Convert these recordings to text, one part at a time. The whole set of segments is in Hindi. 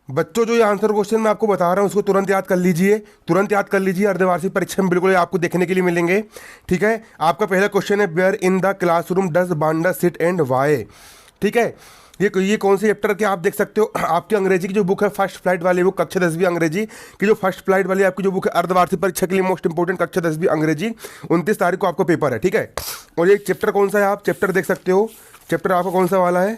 बच्चों जो ये आंसर क्वेश्चन मैं आपको बता रहा हूँ उसको तुरंत याद कर लीजिए, तुरंत याद कर लीजिए, अर्धवार्षिक परीक्षा में बिल्कुल ये आपको देखने के लिए मिलेंगे। ठीक है, आपका पहला क्वेश्चन है where in the classroom does Wanda sit and why. ठीक है, ये कौन से चैप्टर के आप देख सकते हो, आपकी अंग्रेजी की जो बुक है फर्स्ट फ्लाइट वाली, वो कक्षा 10वीं अंग्रेजी की जो फर्स्ट फ्लाइट वाली आपकी जो बुक है अर्धवार्षिक परीक्षा के लिए मोस्ट इंपोर्टेंट कक्षा 10वीं अंग्रेजी, 29 तारीख को आपको पेपर है। ठीक है, और ये चैप्टर कौन सा है आप चैप्टर देख सकते हो, चैप्टर आपका कौन सा वाला है,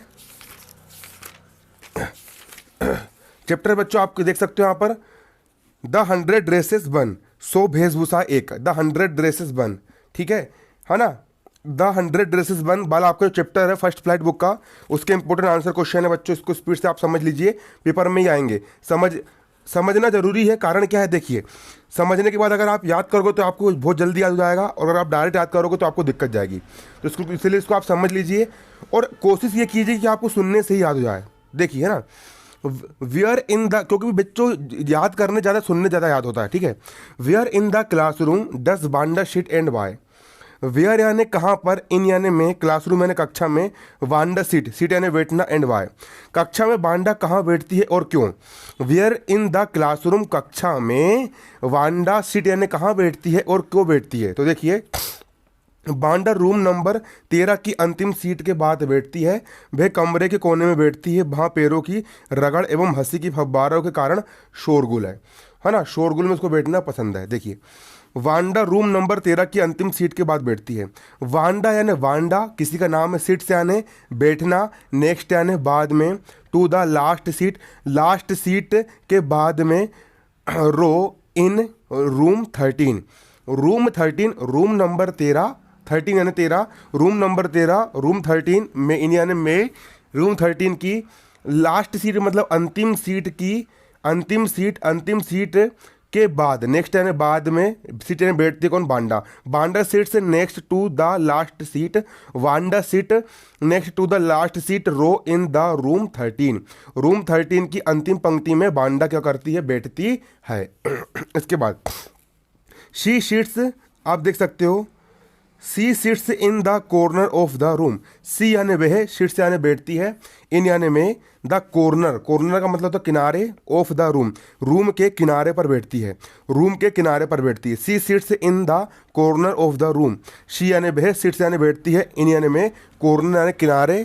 चैप्टर बच्चों आप देख सकते हो यहाँ पर द 100 ड्रेसेस बन, 100 वेशभूषा एक, द 100 ड्रेसेस बन। ठीक है ना, द 100 ड्रेसेस बन वाला आपका जो चैप्टर है फर्स्ट फ्लाइट बुक का, उसके इंपॉर्टेंट आंसर क्वेश्चन है बच्चों, इसको स्पीड से आप समझ लीजिए, पेपर में ही आएंगे। समझना जरूरी है, कारण क्या है देखिए, समझने के बाद अगर आप याद करोगे तो आपको बहुत जल्दी याद हो जाएगा, और अगर आप डायरेक्ट याद करोगे तो आपको दिक्कत जाएगी, तो इसको इसलिए इसको आप समझ लीजिए, और कोशिश ये कीजिए कि आपको सुनने से ही याद हो जाए। देखिए है ना, वेयर इन द, क्योंकि बच्चों याद करने ज़्यादा सुनने ज़्यादा याद होता है। ठीक है, where in the classroom does Wanda sit and why. Where यानी कहाँ पर, इन यानी में, क्लासरूम यानी कक्षा में, वांडा सीट, सीट यानी बैठना, एंड वाई कक्षा में बांडा कहाँ बैठती है और क्यों। वेयर इन द क्लासरूम कक्षा में वांडा सीट यानी कहाँ बैठती है और क्यों बैठती है। तो देखिए, बांडा रूम नंबर 13 की अंतिम सीट के बाद बैठती है, वह कमरे के कोने में बैठती है, वहाँ पैरों की रगड़ एवं हंसी की फव्वारों के कारण शोरगुल है ना, शोरगुल में उसको बैठना पसंद है। देखिए, वांडा रूम नंबर 13 की अंतिम सीट के बाद बैठती है। वांडा यानी वांडा किसी का नाम है, सीट से यानी बैठना, नेक्स्ट यानी बाद में, to the last seat, last seat के बाद में, row in room 13, room 13, room number 13, 13 यानी 13, रूम नंबर 13, रूम 13 में, इन यानी में, रूम 13 की लास्ट सीट मतलब अंतिम सीट की, अंतिम सीट के बाद, नेक्स्ट यानी बाद में, सीट यानी बैठती कौन, बांडा, बांडा सीट से next to the last seat, Wanda seat next to the last seat, row in the room 13, room 13 की अंतिम पंक्ति में बांडा क्या करती है, बैठती है। इसके बाद शी सीट्स आप देख सकते हो, she sits in the corner of the room, she यानी वह, सिट्स यानी बैठती है, इन यानी में, द कॉर्नर, कॉर्नर का मतलब तो किनारे, ऑफ द रूम, रूम के किनारे पर बैठती है, रूम के किनारे पर बैठती है। She sits in the corner of the room, she यानी वह, सिट्स यानी बैठती है, इन यानी में, कॉर्नर यानी किनारे,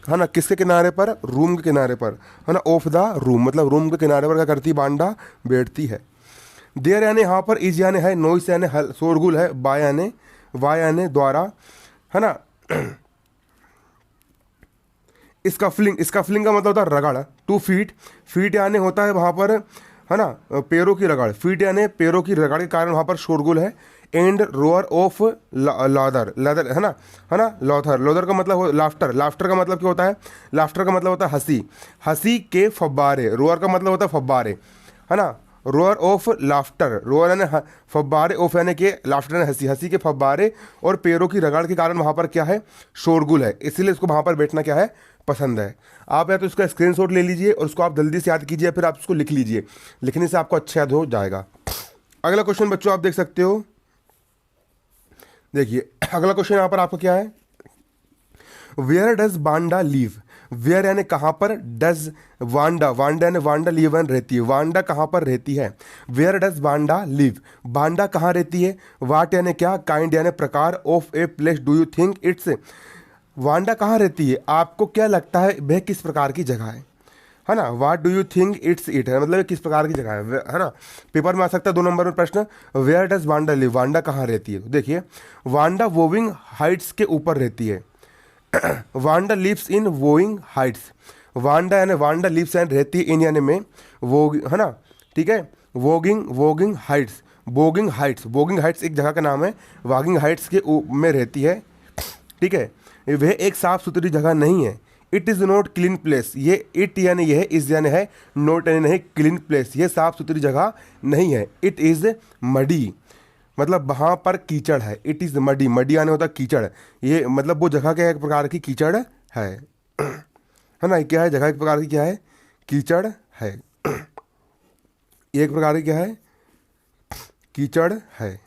है ना, किसके किनारे पर, रूम के किनारे पर, है ना, ऑफ द रूम मतलब रूम के किनारे पर क्या करती है, बांडा बैठती है। देयर यानी यहाँ पर, इज यानी है, नॉइस यानी शोरगुल है, बाय यानी, वाई यानी द्वारा, है ना। स्कफलिंग का मतलब होता है रगड़, टू फीट, फीट यानी होता है वहाँ पर, है ना, पैरों की रगड़, फीट यानी पैरों की रगड़ के कारण वहाँ पर शोरगुल है। एंड रोअर ऑफ लॉदर, लदर है ना, लॉथर, लॉदर का मतलब लाफ्टर, लाफ्टर का मतलब क्या होता है, लाफ्टर का मतलब होता है हंसी, हंसी के फव्वारे, रोअर का मतलब होता है फव्वारे, है ना, रोअर ऑफ लाफ्टर, रोअर यानी फव्वारे, ऑफ यानी कि लाफ्टर यानी हंसी, हंसी के फव्वारे और पैरों की रगड़ के कारण वहाँ पर क्या है, शोरगुल है, इसलिए इसको वहाँ पर बैठना क्या है, पसंद है। आप या तो इसका स्क्रीनशॉट ले लीजिए और उसको आप जल्दी से याद कीजिए, फिर आप उसको लिख लीजिए, लिखने से आपको अच्छा याद हो जाएगा। अगला क्वेश्चन बच्चों आप देख सकते हो, देखिए अगला क्वेश्चन यहाँ पर आपका क्या है, where does Wanda live, where यानी कहाँ पर, डज वांडा, वांडा यानी वांडा लीव यानी रहती है, वांडा कहाँ पर रहती है, where does Wanda live, Wanda कहाँ रहती है, वाट यानी क्या, काइंड यानी प्रकार, of a place do you think it's, Wanda कहाँ रहती है, आपको क्या लगता है वह किस प्रकार की जगह है ना, what do you think it's it है, मतलब किस प्रकार की जगह है ना, पेपर में आ सकता है 2 नंबर में प्रश्न, where does Wanda live, Wanda कहाँ रहती है। तो देखिए, वांडा वोविंग हाइट्स के ऊपर रहती है, वांडा लिव्स इन वोइंग हाइट्स, वांडा यानी वांडा लिव्स यानी रहती है, इन यानी में, वो है ना, ठीक है, वोगिंग हाइट्स, बोगिंग हाइट्स, बोगिंग हाइट्स एक जगह का नाम है, वागिंग हाइट्स के में रहती है, ठीक है, वह एक साफ सुथरी जगह नहीं है। It is not clean place, ये इट यानी यह, इज यानी है, नॉट यानी नहीं, क्लीन प्लेस ये साफ सुथरी जगह नहीं है। इट इज़ मडी मतलब वहाँ पर कीचड़ है, इट इज़ मडी, मडी आने होता कीचड़, ये मतलब वो जगह क्या एक प्रकार की कीचड़ है ना, क्या है जगह एक प्रकार की क्या है, कीचड़ है, एक प्रकार की क्या है, कीचड़ है,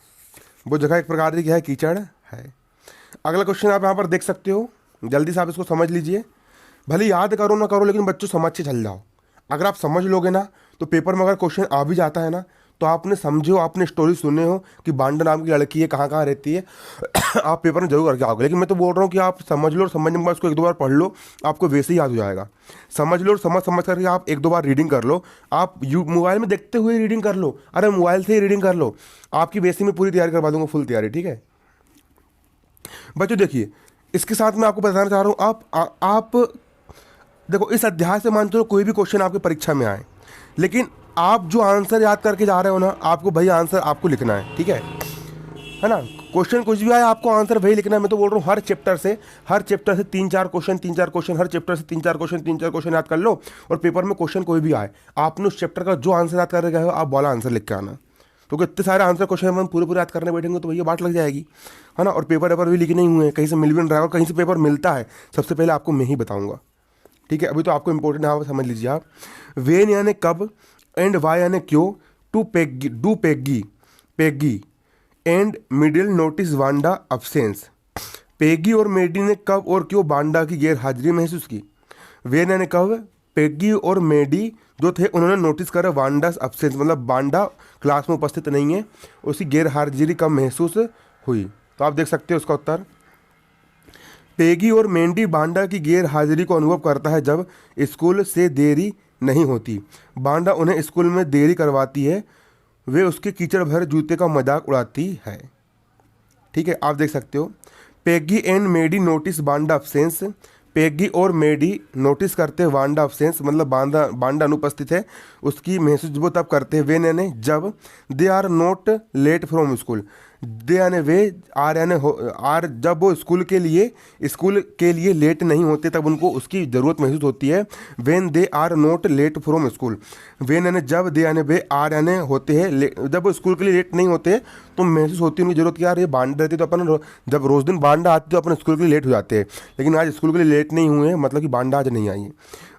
वो जगह एक प्रकार की क्या है, कीचड़ है। अगला क्वेश्चन आप यहाँ पर देख सकते हो, जल्दी से आप इसको समझ लीजिए, भले याद करो ना करो लेकिन बच्चों समझ के चल जाओ, अगर आप समझ लोगे ना तो पेपर में अगर क्वेश्चन आ भी जाता है ना तो आपने समझे हो, आपने स्टोरी सुने हो कि बांडा नाम की लड़की है, कहाँ कहाँ रहती है, आप पेपर में जरूर करके आओगे। लेकिन मैं तो बोल रहा हूँ कि आप समझ लो और समझने के बाद उसको एक दो बार पढ़ लो, आपको वैसे ही याद हो जाएगा। समझ लो और समझ समझ करके आप एक दो बार रीडिंग कर लो। आप मोबाइल में देखते हुए रीडिंग कर लो, अरे मोबाइल से ही रीडिंग कर लो, आपकी वैसे में पूरी तैयारी करवा दूंगा, फुल तैयारी, ठीक है बच्चों। देखिए इसके साथ मैं आपको बताना चाह रहा हूँ, आप देखो इस अध्याय से मान चलो कोई भी क्वेश्चन आपकी परीक्षा में आए, लेकिन आप जो आंसर याद करके जा रहे हो ना, आपको वही आंसर आपको लिखना है, ठीक है ना। क्वेश्चन कुछ भी आए आपको आंसर वही लिखना है। मैं तो बोल रहा हूँ हर चैप्टर से तीन चार क्वेश्चन, हर चैप्टर से तीन चार क्वेश्चन याद कर लो, और पेपर में क्वेश्चन कोई भी आए, आपने उस चैप्टर का जो आंसर याद कर गए हो आप वाला आंसर लिख के आना। क्योंकि इतने सारे आंसर क्वेश्चन हम पूरे पूरे याद करने बैठेंगे तो भैया बात लग जाएगी, है ना। और पेपर भी लिखे नहीं हुए हैं, कहीं से मिल भी नहीं रहा है, और कहीं से पेपर मिलता है सबसे पहले आपको मैं ही बताऊंगा, ठीक है। अभी तो आपको इंपॉर्टेंट है, समझ लीजिए आप। वेन यानी कब, एंड वाई यानी क्यों, to Peggy do Peggy Peggy and Maddie notice Wanda absence. Peggy और मेडी ने कब और क्यों वांडा की गैर हाजिरी महसूस की। वेन यानी कब, पेगी और मेडी जो थे उन्होंने नोटिस करा वांडा अब्सेंस, मतलब वांडा क्लास में उपस्थित नहीं है, उसकी गैर हाजिरी कब महसूस हुई। तो आप देख सकते हो उसका उत्तर। पेगी और मेंडी बांडा की गैर हाजिरी को अनुभव करता है जब स्कूल से देरी नहीं होती। बांडा उन्हें स्कूल में देरी करवाती है, वे उसके कीचड़ भर जूते का मजाक उड़ाती है, ठीक है। आप देख सकते हो Peggy and Maddie notice Wanda absence. Peggy और मेडी नोटिस करते हैं वांडा अब्सेंस, मतलब बांडा अनुपस्थित है, उसकी महसूस वो तब करते हैं वे यानी जब, they are not late from school. They यानी वे, आर यानी आर जब वो स्कूल के लिए लेट नहीं होते तब उनको उसकी ज़रूरत महसूस होती है। When they are not late from school. When यानी जब, दे यानी वे, आर यानी होते हैं, जब वो स्कूल के लिए लेट नहीं होते तो महसूस होती है उनकी जरूरत कि यार ये बांडा रहती तो अपन जब रोज़ दिन बांडा आती तो अपन स्कूल के लिए लेट हो जाते हैं, लेकिन आज स्कूल के लिए लेट नहीं हुए, मतलब कि बांडा आज नहीं आई है।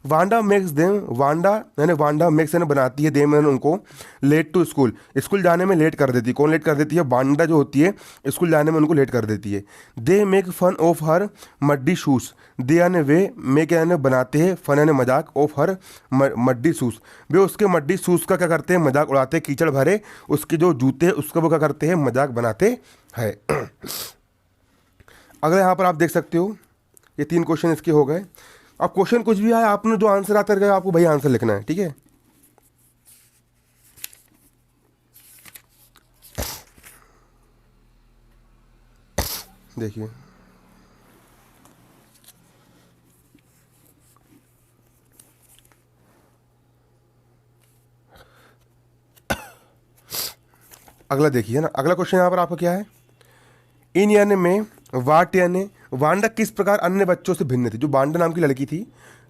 Wanda makes them, Wanda makes यानी बनाती है देम यानी उनको, लेट टू स्कूल जाने में लेट कर देती है। कौन लेट कर देती है, वांडा जो होती है स्कूल जाने में उनको लेट कर देती है। They make fun of her muddy shoes. They यानी वे, मेक यानी बनाते हैं, फन यानी मजाक, ऑफ हर मड्डी शूज, वे उसके मड्डी शूज का क्या करते हैं, मजाक उड़ाते हैं, कीचड़ भरे उसके जो जूते हैं उसका वो क्या करते हैं, मजाक बनाते हैं। अगले यहाँ पर आप देख सकते हो ये तीन क्वेश्चन इसके हो गए। अब क्वेश्चन कुछ भी आए, आपने जो आंसर आता रहेगा आपको वही आंसर लिखना है, ठीक है। देखिए अगला देखिए ना, अगला क्वेश्चन यहाँ पर आपका क्या है। इन यानी में, वाट यानी, वांडा किस प्रकार अन्य बच्चों से भिन्न थी। जो वांडा नाम की लड़की थी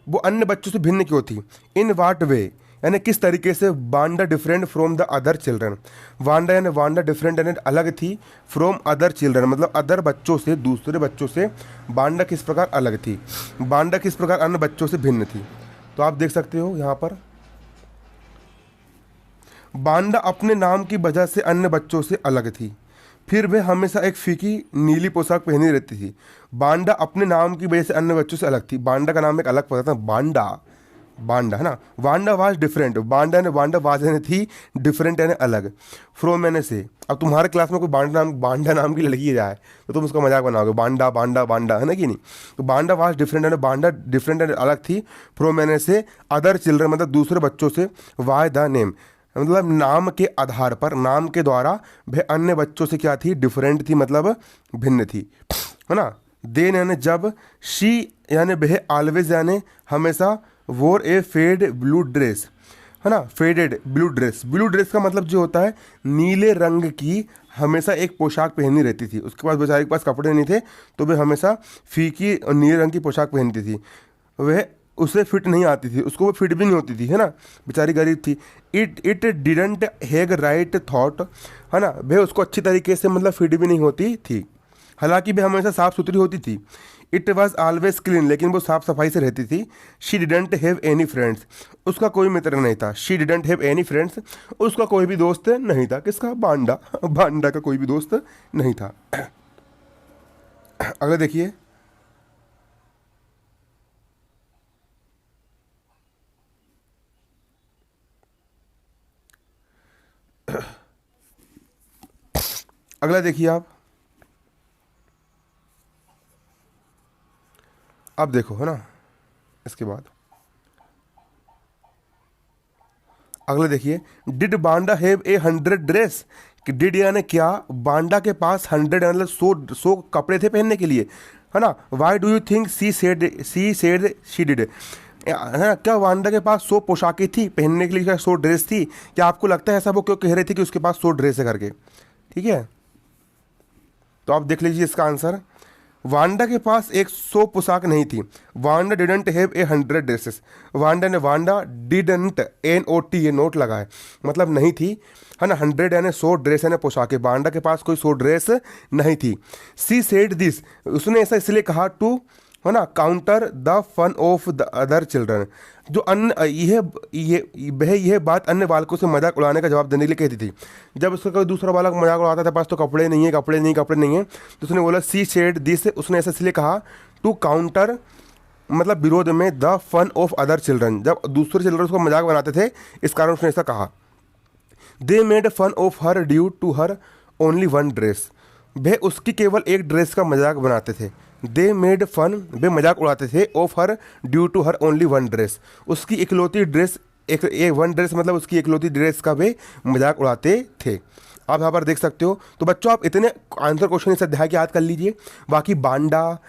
वो अन्य बच्चों से भिन्न क्यों थी। इन वाट वे यानी किस तरीके से Wanda different from the other children. Wanda यानी वांडा डिफरेंट यानी अलग थी, फ्रॉम अदर चिल्ड्रन मतलब अदर बच्चों से, दूसरे बच्चों से वांडा किस प्रकार अलग थी, वांडा किस प्रकार अन्य बच्चों से भिन्न थी। तो आप देख सकते हो यहाँ पर वांडा अपने नाम की वजह से अन्य बच्चों से अलग थी, फिर वह हमेशा एक फीकी नीली पोशाक पहनी रहती थी। बांडा अपने नाम की वजह से अन्य बच्चों से अलग थी। बांडा का नाम एक अलग पता था, बांडा है ना। Wanda was different, Wanda was यानी थी, डिफरेंट यानी अलग, फ्रॉम यानी से। अब तुम्हारे क्लास में कोई बांडा नाम की लड़की जाए तो तुम उसका मजाक बनाओगे, बांडा बांडा बांडा, है ना कि नहीं। तो बांडा वाज डिफरेंट यानी बांडा डिफरेंट यानी अलग थी, फ्रॉम यानी से, अदर चिल्ड्रन मतलब दूसरे बच्चों से, वाई द नेम मतलब नाम के आधार पर, नाम के द्वारा वह अन्य बच्चों से क्या थी, डिफरेंट थी मतलब भिन्न थी, है ना। देन यानी जब, शी यानी वह, ऑलवेज यानी हमेशा, वोर ए फेड ब्लू ड्रेस, है ना, faded blue dress. Blue dress का मतलब जो होता है नीले रंग की हमेशा एक पोशाक पहनी रहती थी। उसके पास बेचारे के पास कपड़े नहीं थे तो वह हमेशा फीकी और नीले रंग की पोशाक पहनती थी। वह उसे फिट नहीं आती थी, उसको वो फिट भी नहीं होती थी, है ना, बेचारी गरीब थी। It didn't have right thought, है ना, वह उसको अच्छी तरीके से मतलब फिट भी नहीं होती थी, हालांकि वह हमेशा साफ़ सुथरी होती थी। इट वॉज ऑलवेज क्लीन, लेकिन वो साफ़ सफाई से रहती थी। She didn't have any friends, उसका कोई मित्र नहीं था। She didn't have any friends, उसका कोई भी दोस्त नहीं था। किसका, बांडा का कोई भी दोस्त नहीं था। अगला देखिए, अगला देखिए आप, अब देखो है ना, इसके बाद अगला देखिए, did Banda have a 100 dress, कि डिड यानी क्या, बांडा के पास 100 मतलब 100 कपड़े थे पहनने के लिए, है ना। Why do you think she said she did, है ना, क्या वांडा के पास 100 पोशाकें थी पहनने के लिए, क्या 100 ड्रेस थी, क्या आपको लगता है ऐसा वो क्यों कह रहे थे कि उसके पास 100 ड्रेस है करके, ठीक है। तो आप देख लीजिए इसका आंसर, वांडा के पास 100 पोशाक नहीं थी, Wanda didn't have a 100 dresses, Wanda didn't NOT ये नोट लगा है, मतलब नहीं थी, है ना। 100 यानी 100 ड्रेस यानी पोशाकें, वांडा के पास कोई 100 ड्रेस नहीं थी। सी सेड दिस, उसने ऐसा इसलिए कहा टू, है ना, counter the fun of the other children, जो अन्य यह बात अन्य बालकों से मजाक उड़ाने का जवाब देने के लिए कहती थी। जब उसका कोई दूसरा बालक मजाक उड़ाता था, पास तो कपड़े नहीं है, कपड़े नहीं, कपड़े नहीं है, तो उसने बोला सी शेड दिस, उसने ऐसा इसलिए कहा टू काउंटर, मतलब विरोध में, the fun of other children, जब दूसरे चिल्ड्रन उसको मजाक बनाते थे, इस कारण उसने ऐसा कहा। They made fun of her due to her only one dress, वे उसकी केवल एक ड्रेस का मजाक बनाते थे। दे मेड फन, वे मजाक उड़ाते थे, of her due to her only one dress, उसकी इकलौती ड्रेस, एक वन ड्रेस मतलब उसकी इकलौती ड्रेस का वे मजाक उड़ाते थे। आप यहाँ पर देख सकते हो। तो बच्चों आप इतने आंसर क्वेश्चन इस अध्याय के याद कर लीजिए। बाकी वांडा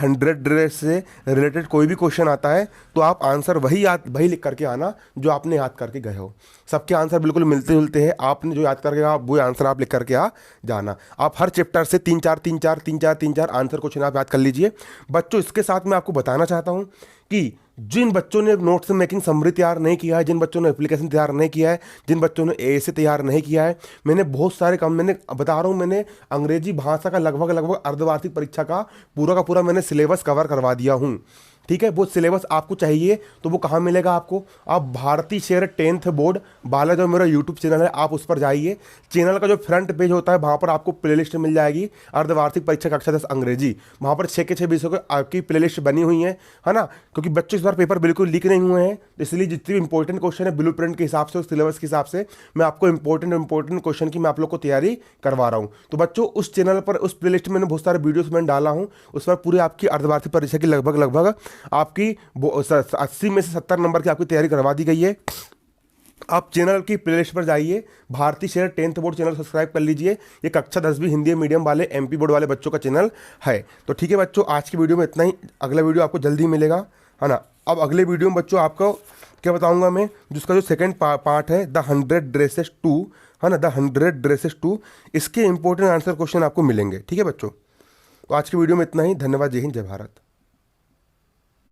100 ड्रेस से रिलेटेड कोई भी क्वेश्चन आता है तो आप आंसर वही लिख करके आना जो आपने याद करके गए हो। सबके आंसर बिल्कुल मिलते जुलते हैं, आपने जो याद करके वो आंसर आप लिख करके आ जाना। आप हर चैप्टर से 3-4 आंसर क्वेश्चन आप याद कर लीजिए। बच्चों इसके साथ मैं आपको बताना चाहता हूँ कि जिन बच्चों ने नोट्स मेकिंग समरी तैयार नहीं किया है, जिन बच्चों ने एप्लीकेशन तैयार नहीं किया है, जिन बच्चों ने ऐसे तैयार नहीं किया है, मैंने बहुत सारे काम, मैंने बता रहा हूँ, मैंने अंग्रेजी भाषा का लगभग अर्धवार्षिक परीक्षा का पूरा मैंने सिलेबस कवर करवा दिया हूँ। ठीक है, वो सिलेबस आपको चाहिए तो वो कहाँ मिलेगा आपको? आप भारतीय शेर 10th बोर्ड वाला जो मेरा यूट्यूब चैनल है आप उस पर जाइए। चैनल का जो फ्रंट पेज होता है वहाँ पर आपको प्लेलिस्ट मिल जाएगी अर्धवार्षिक परीक्षा कक्षा 10 अंग्रेजी। वहाँ पर 6 के 6 विषयों की आपकी प्लेलिस्ट बनी हुई है ना, क्योंकि बच्चों इस बार पेपर बिल्कुल लीक नहीं हुए हैं, इसलिए जितने भी इंपॉर्टेंट क्वेश्चन है ब्लू प्रिंट के हिसाब से, सिलेबस के हिसाब से मैं आपको इंपॉर्टेंट क्वेश्चन की मैं आप लोग को तैयारी करवा रहा हूँ। तो बच्चों उस चैनल पर उस प्लेलिस्ट में मैंने बहुत सारे वीडियोस मैंने डाला हूँ, उस पर पूरी आपकी अर्धवार्षिक परीक्षा की लगभग आपकी 80 में से 70 नंबर की आपकी तैयारी करवा दी गई है। आप चैनल की प्लेलिस्ट पर जाइए, भारतीय शेर 10th बोर्ड चैनल सब्सक्राइब कर लीजिए। ये कक्षा 10वीं हिंदी मीडियम वाले MP बोर्ड वाले बच्चों का चैनल है। तो ठीक है बच्चों, आज की वीडियो में इतना ही। अगला वीडियो आपको जल्दी मिलेगा, है ना। अब अगले वीडियो में बच्चों आपको क्या बताऊंगा मैं, जिसका जो सेकंड पार्ट है द 100 ड्रेसेस 2, है ना, द 100 ड्रेसेस 2, इसके इंपॉर्टेंट आंसर क्वेश्चन आपको मिलेंगे। ठीक है बच्चों, तो आज की वीडियो में इतना ही। धन्यवाद, जय हिंद, जय भारत।